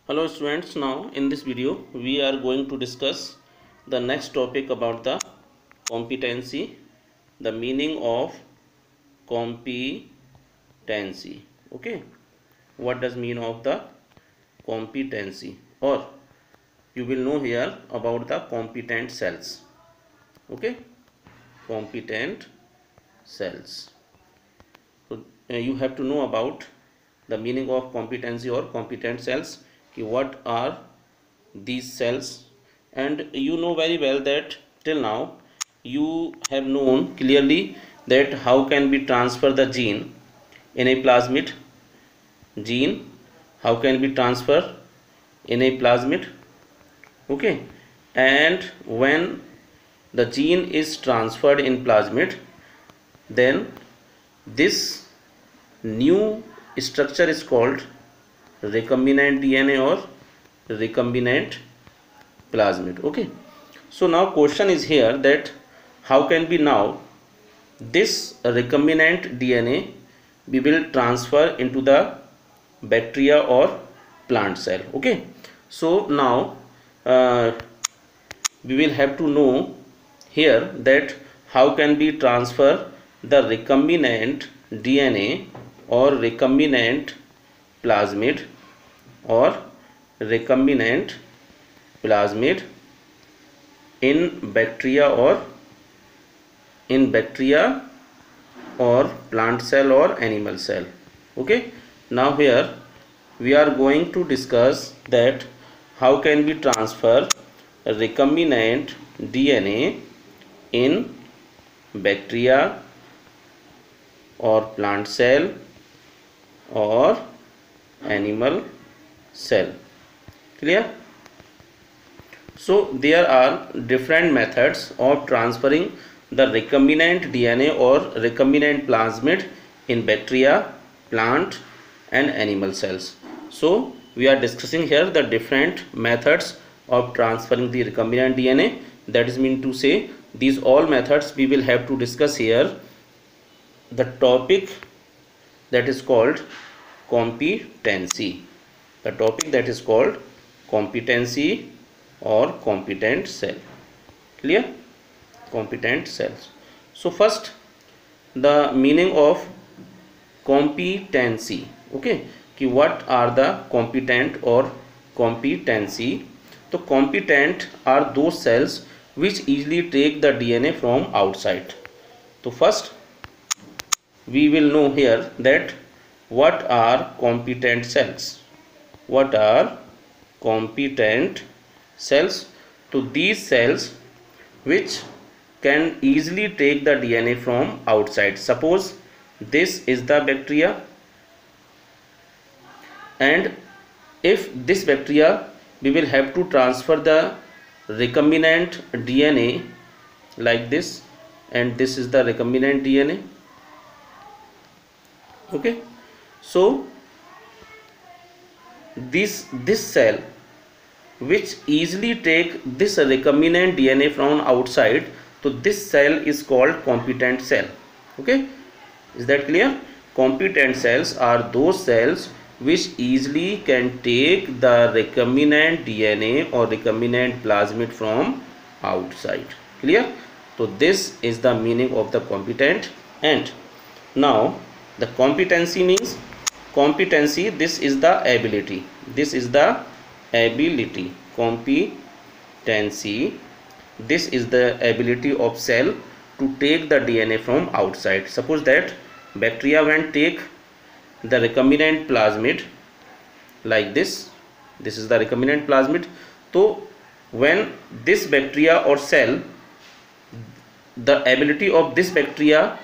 Hello students, now in this video we are going to discuss the next topic about the competency, the meaning of competency. Okay, what does mean of the competency, or you will know here about the competent cells. Okay, competent cells. So you have to know about the meaning of competency or competent cells. What are these cells? And you know very well that till now you have known clearly that how can we transfer the gene in a plasmid. Gene, how can we transfer in a plasmid? Okay, and when the gene is transferred in plasmid, then this new structure is called recombinant DNA or recombinant plasmid. Okay, so now question is here that how can we now this recombinant DNA we will transfer into the bacteria or plant cell. Okay, so now we will have to know here that how can we transfer the recombinant DNA or recombinant plasmid or recombinant plasmid in bacteria or plant cell or animal cell. Okay, now here we are going to discuss that how can we transfer recombinant DNA in bacteria or plant cell or animal cell. Clear? So there are different methods of transferring the recombinant DNA or recombinant plasmid in bacteria, plant and animal cells. So we are discussing here the different methods of transferring the recombinant DNA. That is mean to say these all methods we will have to discuss here. The topic that is called competency. The topic that is called competency or competent cell. Clear? Competent cells. So first the meaning of competency. Okay, what are the competent or competency? So competent are those cells which easily take the DNA from outside. So first we will know here that what are competent cells. What are competent cells? To these cells which can easily take the DNA from outside. Suppose this is the bacteria, and if this bacteria we will have to transfer the recombinant DNA like this, and this is the recombinant DNA. Okay, so this cell which easily take this recombinant DNA from outside, so this cell is called competent cell. Okay, is that clear? Competent cells are those cells which easily can take the recombinant DNA or recombinant plasmid from outside. Clear? So this is the meaning of the competent. And now the competency means competency, this is the ability. This is the ability. Competency, this is the ability of cell to take the DNA from outside. Suppose that bacteria when take the recombinant plasmid like this, this is the recombinant plasmid. So when this bacteria or cell, the ability of this bacteria,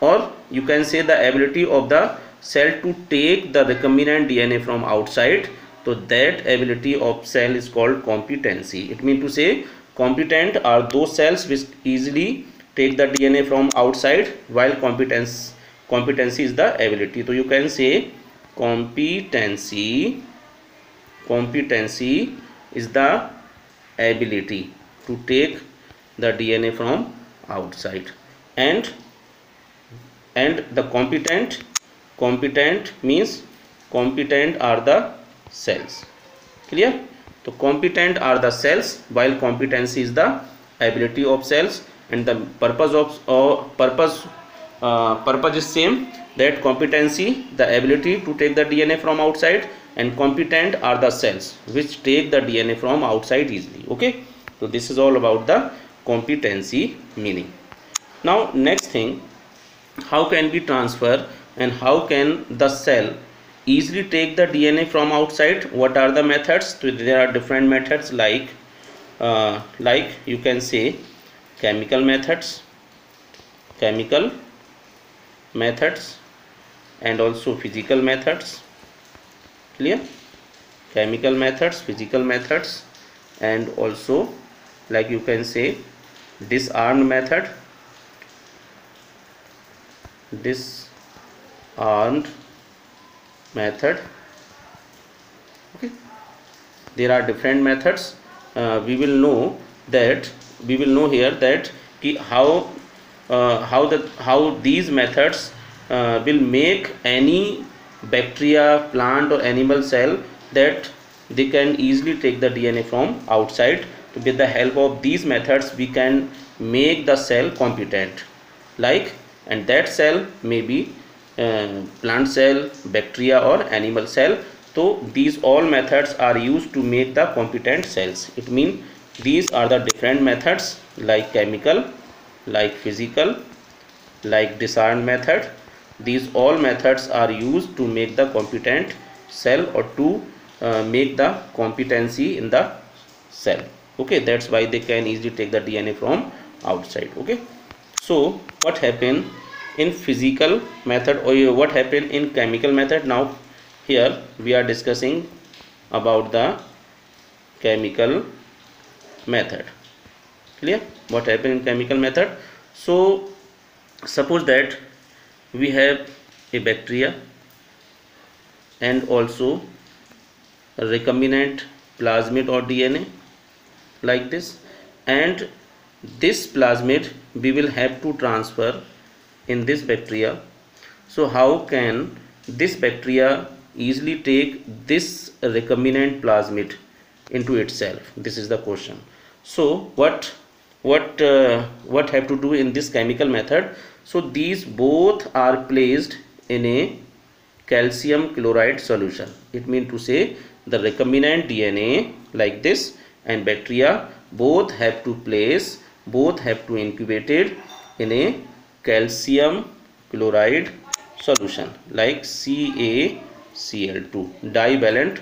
or you can say the ability of the cell to take the recombinant DNA from outside, so that ability of cell is called competency. It means to say competent are those cells which easily take the DNA from outside, while competency is the ability. So you can say competency is the ability to take the DNA from outside, and the competent means competent are the cells. Clear? So competent are the cells, while competency is the ability of cells, and the purpose of purpose is same, that competency the ability to take the DNA from outside, and competent are the cells which take the DNA from outside easily. Okay, so this is all about the competency meaning. Now next thing, how can we transfer and how can the cell easily take the DNA from outside? What are the methods? So there are different methods, like you can say chemical methods and also physical methods. Clear? Chemical methods, physical methods, and also like you can say disarmed method, okay, there are different methods. We will know here that how these methods will make any bacteria, plant or animal cell that they can easily take the DNA from outside. So with the help of these methods we can make the cell competent, and that cell may be plant cell, bacteria or animal cell. So these all methods are used to make the competent cells. It means these are the different methods, like chemical, like physical, like disarmed method. These all methods are used to make the competent cell or to make the competency in the cell. Okay, that's why they can easily take the DNA from outside. Okay, so what happened in physical method or what happened in chemical method? Now here we are discussing about the chemical method. Clear? What happened in chemical method? So suppose that we have a bacteria and also a recombinant plasmid or DNA like this, and this plasmid we will have to transfer in this bacteria. So how can this bacteria easily take this recombinant plasmid into itself? This is the question. So what have to do in this chemical method? So these both are placed in a calcium chloride solution. It means to say the recombinant DNA like this and bacteria both have to incubated in a calcium chloride solution like CaCl2, divalent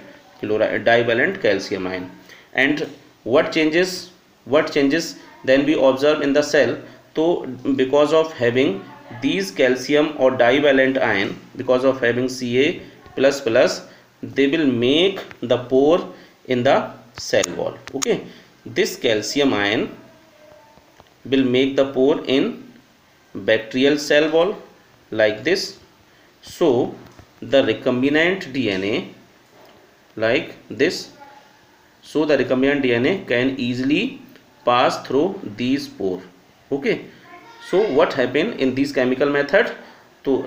calcium ion. And what changes then we observe in the cell? So because of having these calcium or divalent ion, because of having Ca++, they will make the pore in the cell wall. Okay, this calcium ion will make the pore in bacterial cell wall like this. So the recombinant DNA like this, so the recombinant DNA can easily pass through these pores. Okay, so what happened in this chemical method? So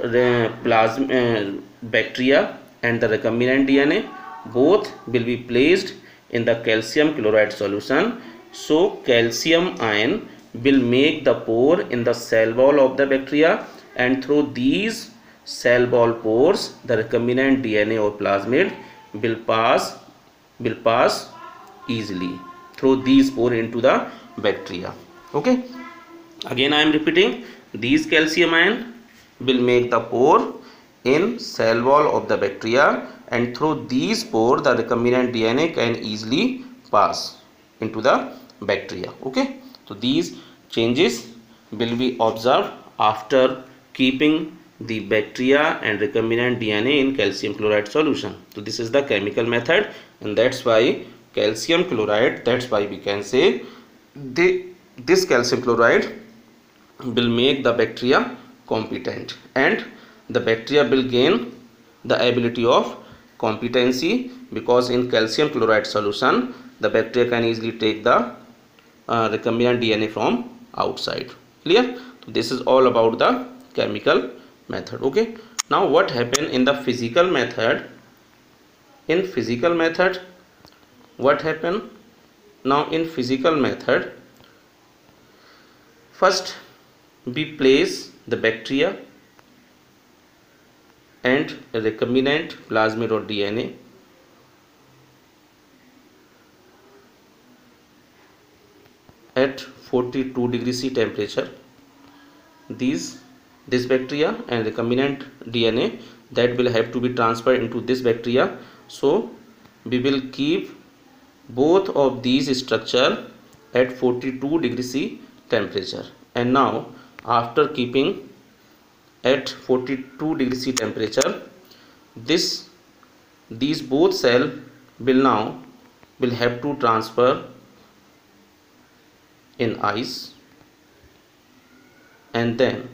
bacteria and the recombinant DNA both will be placed in the calcium chloride solution. So calcium ion will make the pore in the cell wall of the bacteria, and through these cell wall pores the recombinant DNA or plasmid will pass easily through these pores into the bacteria. Okay, again I am repeating, these calcium ion will make the pore in cell wall of the bacteria, and through these pores the recombinant DNA can easily pass into the bacteria. Okay, so these changes will be observed after keeping the bacteria and recombinant DNA in calcium chloride solution. So this is the chemical method, and that's why calcium chloride, that's why we can say this calcium chloride will make the bacteria competent, and the bacteria will gain the ability of competency, because in calcium chloride solution the bacteria can easily take the recombinant DNA from outside. Clear? So this is all about the chemical method. Okay, now what happened in the physical method? In physical method what happen now in physical method? First we place the bacteria and recombinant plasmid or DNA at 42 degrees C temperature. This bacteria and recombinant DNA that will have to be transferred into this bacteria. So we will keep both of these structure at 42 degrees C temperature. And now after keeping at 42 degrees C temperature, these both cell will have to transfer in ice, and then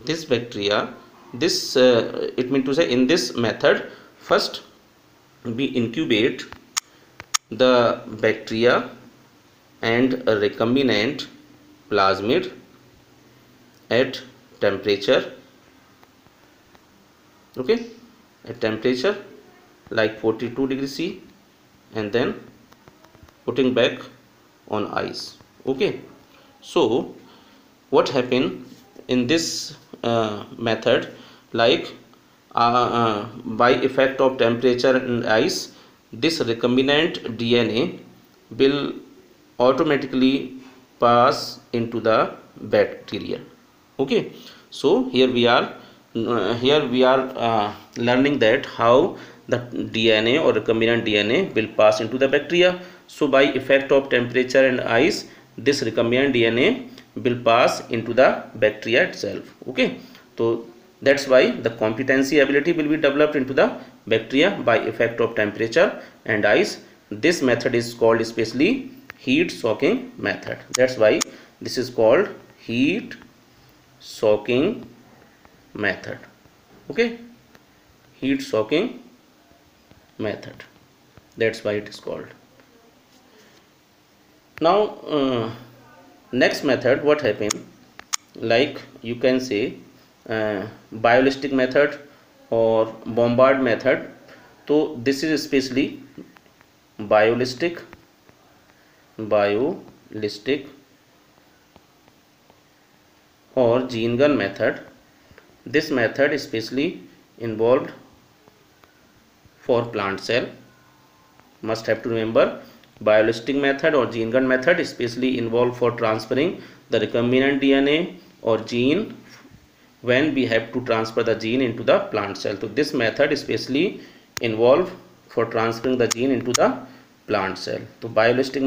this bacteria, it means to say, in this method first we incubate the bacteria and a recombinant plasmid at temperature, at temperature like 42 degrees C, and then putting back on ice. So what happened in this method, like by effect of temperature and ice, this recombinant DNA will automatically pass into the bacteria. So here we are learning that how the DNA or recombinant DNA will pass into the bacteria. So by effect of temperature and ice, this recombinant DNA will pass into the bacteria itself. So that's why the competency ability will be developed into the bacteria by effect of temperature and ice. This method is called especially heat soaking method. That's why this is called heat soaking method. Heat soaking method, that's why it is called. Now next method, what happened, like you can say biolistic method or bombard method. So this is especially biolistic or gene gun method. This method especially involved for plant cell. Must have to remember, biolistic method or gene gun method especially involved for transferring the recombinant DNA or gene when we have to transfer the gene into the plant cell. So this method especially involved for transferring the gene into the plant cell. So biolistic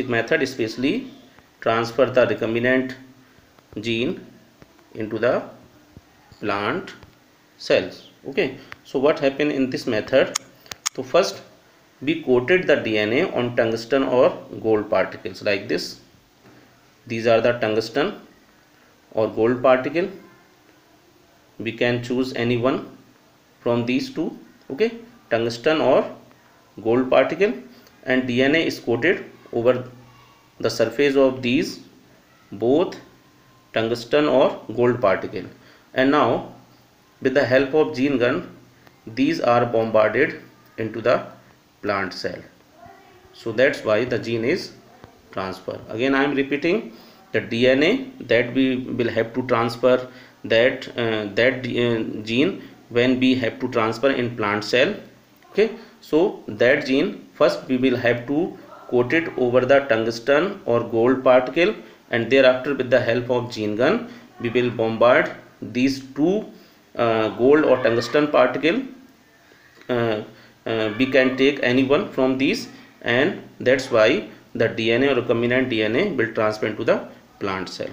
method especially transfer the recombinant gene into the plant cells. So what happened in this method? So first we coated the DNA on tungsten or gold particles like this. These are the tungsten or gold particle. We can choose any one from these two, tungsten or gold particle, and DNA is coated over the surface of these both tungsten or gold particle. And now with the help of gene gun, these are bombarded into the plant cell. So that's why the gene is transferred. Again I am repeating, the DNA that we will have to transfer that gene when we have to transfer in plant cell. So that gene first we will have to coat it over the tungsten or gold particle, and thereafter with the help of gene gun we will bombard these two gold or tungsten particle. We can take any one from these, and that's why the DNA or recombinant DNA will transfer into the plant cell.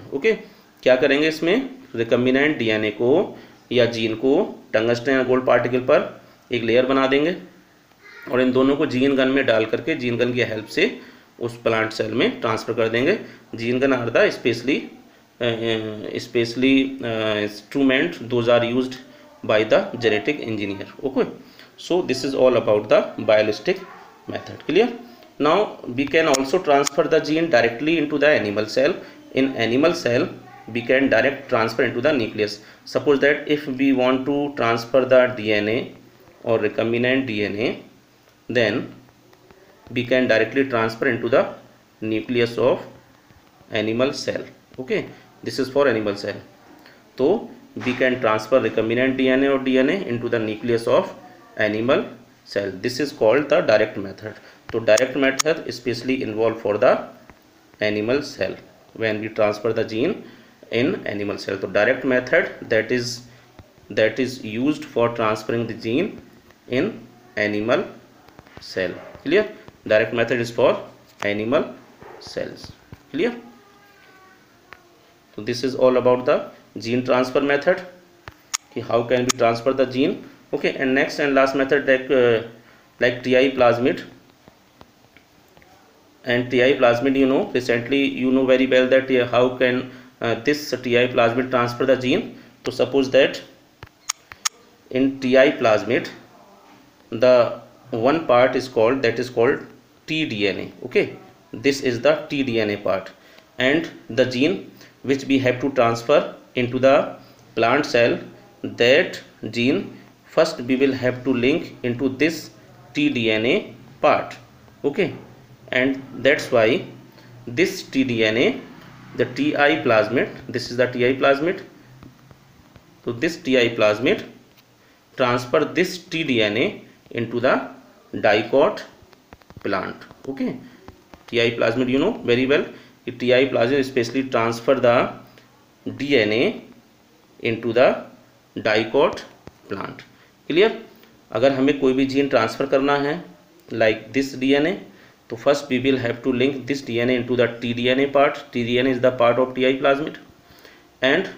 क्या करेंगे इसमें, recombinant DNA को या gene को tungsten या gold particle पर एक layer बना देंगे और इन दोनों को जीन गन में डाल करके जीन गन की हेल्प से उस प्लांट सेल में ट्रांसफर कर देंगे. Gene gun are the specially instrument those are used by the genetic engineer. So this is all about the biolistic method. Clear? Now we can also transfer the gene directly into the animal cell. In animal cell we can direct transfer into the nucleus. Suppose that if we want to transfer the DNA or recombinant DNA, then we can directly transfer into the nucleus of animal cell. Okay, this is for animal cell. So we can transfer recombinant DNA or DNA into the nucleus of animal cell. This is called the direct method. So direct method especially involved for the animal cell when we transfer the gene in animal cell. So direct method that is used for transferring the gene in animal cell. Clear? Direct method is for animal cells. Clear? So this is all about the gene transfer method. How can we transfer the gene? Okay, and next and last method like TI plasmid. And TI plasmid, you know, recently you know very well that how can this TI plasmid transfer the gene. So suppose that in TI plasmid the one part is called tDNA. Okay, this is the tDNA part, and the gene which we have to transfer into the plant cell, that gene first we will have to link into this tDNA part. Okay, and that's why this tDNA, the TI plasmid, this is the TI plasmid. So this TI plasmid transfer this tDNA into the dicot plant. Okay, TI plasmid, you know very well, TI plasmid especially transfer the DNA into the dicot plant. Clear? अगर हमें कोई भी gene transfer करना है like this DNA, तो first we will have to link this DNA into the tDNA part. tDNA is the part of TI plasmid, and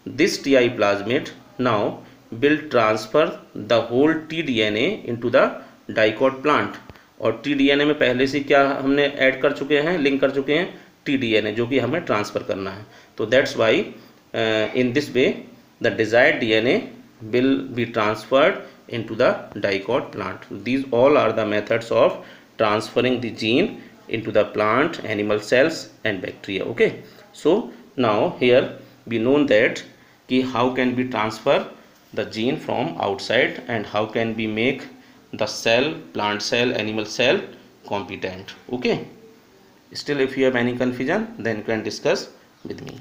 this TI plasmid now will transfer the whole tDNA into the dicot plant. और tDNA में पहले से क्या हमने add कर चुके हैं, link कर चुके हैं tDNA, जो कि हमें ट्रांसफर करना है. तो that's why in this way the desired DNA will be transferred into the dicot plant. These all are the methods of transferring the gene into the plant, animal cells and bacteria. Okay, so now here we know that how can we transfer the gene from outside and how can we make the cell, plant cell, animal cell competent. Okay, still if you have any confusion then you can discuss with me.